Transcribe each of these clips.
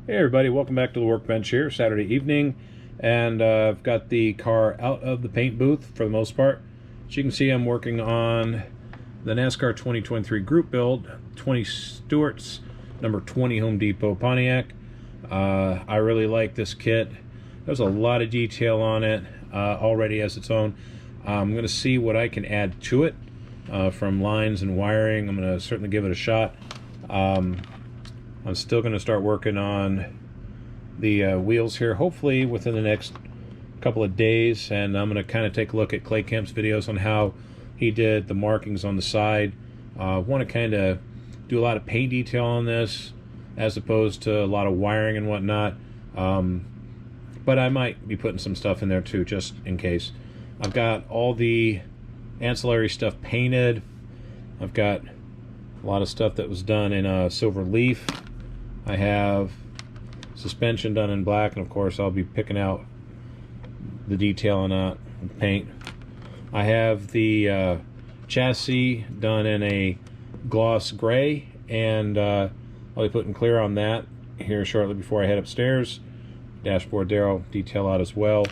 Hey everybody, welcome back to the workbench here, Saturday evening, and I've got the car out of the paint booth for the most part. As you can see, I'm working on the Nascar 2023 group build, 20 Stewart's number 20 Home Depot Pontiac. I really like this kit. There's a lot of detail on it already as its own. I'm going to see what I can add to it from lines and wiring. I'm going to certainly give it a shot. I'm still going to start working on the wheels here, hopefully within the next couple of days, and I'm going to kind of take a look at Clay Kemp's videos on how he did the markings on the side. I want to kind of do a lot of paint detail on this as opposed to a lot of wiring and whatnot, but I might be putting some stuff in there too, just in case. I've got all the ancillary stuff painted. I've got a lot of stuff that was done in silver leaf. I have suspension done in black, and of course I'll be picking out the detail on that paint. I have the chassis done in a gloss gray, and I'll be putting clear on that here shortly before I head upstairs. Dashboard there I'll detail out as well.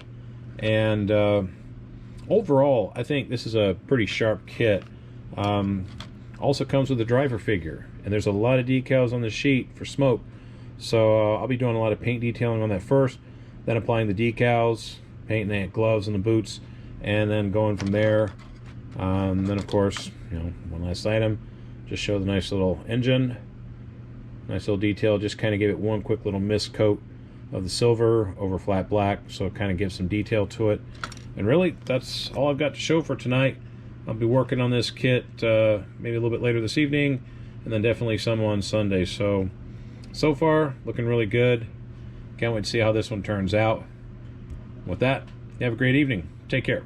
And overall, I think this is a pretty sharp kit. Also comes with a driver figure, and there's a lot of decals on the sheet for smoke, so I'll be doing a lot of paint detailing on that first, then applying the decals, painting the gloves and the boots, and then going from there. Then of course, you know, one last item, just show the nice little engine, nice little detail. Just kind of give it one quick little mist coat of the silver over flat black, so it kind of gives some detail to it. And really, that's all I've got to show for tonight. I'll be working on this kit maybe a little bit later this evening, and then definitely some on Sunday. So far, looking really good. Can't wait to see how this one turns out. With that, you have a great evening. Take care.